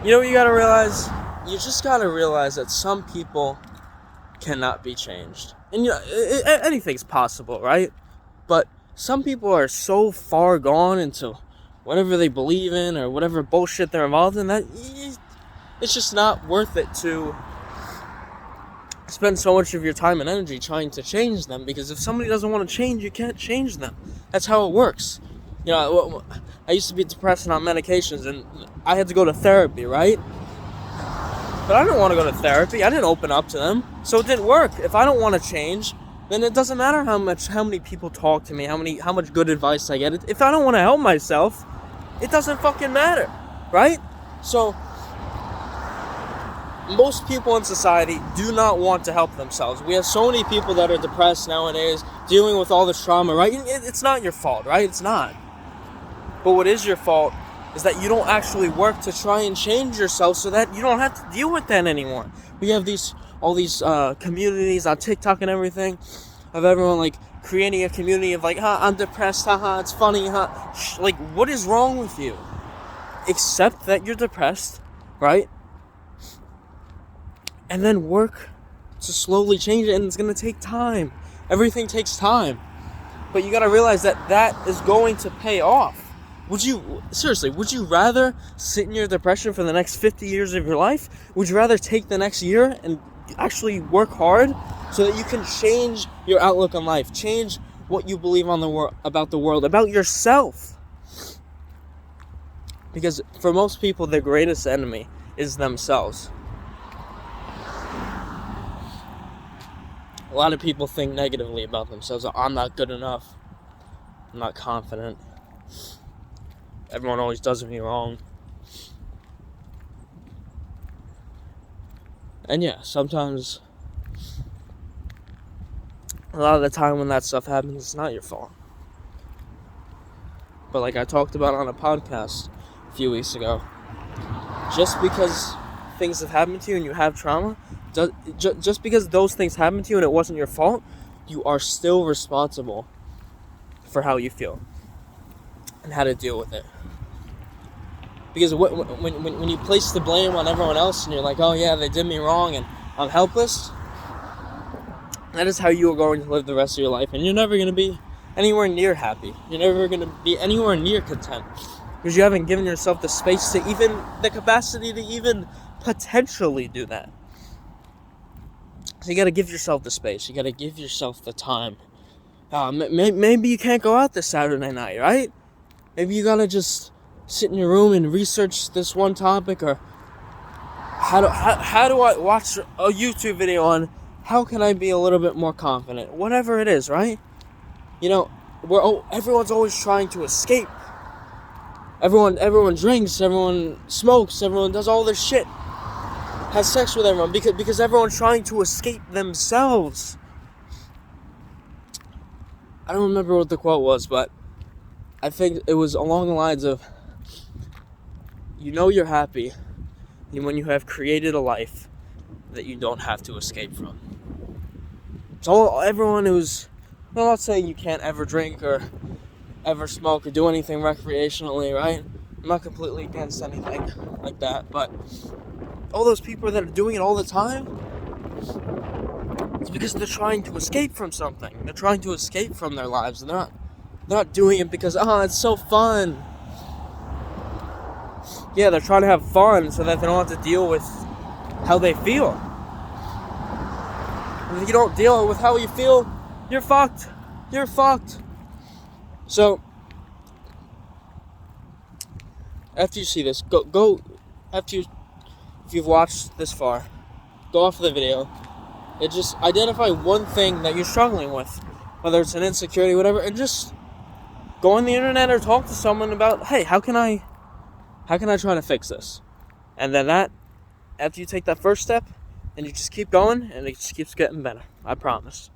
You know what you gotta realize? You just gotta realize that some people cannot be changed. And anything's possible, right? But some people are so far gone into whatever they believe in or whatever bullshit they're involved in that it's just not worth it to spend so much of your time and energy trying to change them, because if somebody doesn't want to change, you can't change them. That's how it works. You know, I used to be depressed and on medications, and I had to go to therapy, right? But I didn't want to go to therapy. I didn't open up to them, so it didn't work. If I don't want to change, then it doesn't matter how many people talk to me, how much good advice I get. If I don't want to help myself, it doesn't fucking matter, right? So most people in society do not want to help themselves. We have so many people that are depressed nowadays, dealing with all this trauma, right? It's not your fault, right? It's not. But what is your fault is that you don't actually work to try and change yourself so that you don't have to deal with that anymore. We have all these communities on TikTok and everything of everyone like creating a community of like, I'm depressed, it's funny, like, what is wrong with you? Accept that you're depressed, right? And then work to slowly change it, and it's gonna take time. Everything takes time. But you gotta realize that is going to pay off. Would you rather sit in your depression for the next 50 years of your life? Would you rather take the next year and actually work hard so that you can change your outlook on life, change what you believe on about the world, about yourself? Because for most people, their greatest enemy is themselves. A lot of people think negatively about themselves. I'm not good enough. I'm not confident. Everyone always does me wrong. And yeah, sometimes, a lot of the time when that stuff happens, it's not your fault. But like I talked about on a podcast a few weeks ago, just because things have happened to you and you have trauma, just because those things happened to you and it wasn't your fault, you are still responsible for how you feel and how to deal with it. Because when you place the blame on everyone else and you're like, oh yeah, they did me wrong and I'm helpless, that is how you are going to live the rest of your life, and you're never going to be anywhere near happy. You're never going to be anywhere near content, because you haven't given yourself the space to even, the capacity to even potentially do that. So you got to give yourself the space. You got to give yourself the time. Maybe you can't go out this Saturday night, right? Maybe you got to just sit in your room and research this one topic, or how do I watch a YouTube video on how can I be a little bit more confident? Whatever it is, right? You know, everyone's always trying to escape. Everyone drinks, everyone smokes, everyone does all this shit. Has sex with everyone because everyone's trying to escape themselves. I don't remember what the quote was, but I think it was along the lines of, you know you're happy when you have created a life that you don't have to escape from. So everyone who's, I'm not saying you can't ever drink or ever smoke or do anything recreationally, right? I'm not completely against anything like that, but all those people that are doing it all the time, it's because they're trying to escape from something. They're trying to escape from their lives. They're not doing it because, it's so fun. Yeah, they're trying to have fun so that they don't have to deal with how they feel. And if you don't deal with how you feel, you're fucked. You're fucked. So, after you see this, go if you've watched this far, go off the video and just identify one thing that you're struggling with, whether it's an insecurity, whatever, and just go on the internet or talk to someone about, hey, how can I try to fix this? And then after you take that first step, and you just keep going, and it just keeps getting better. I promise.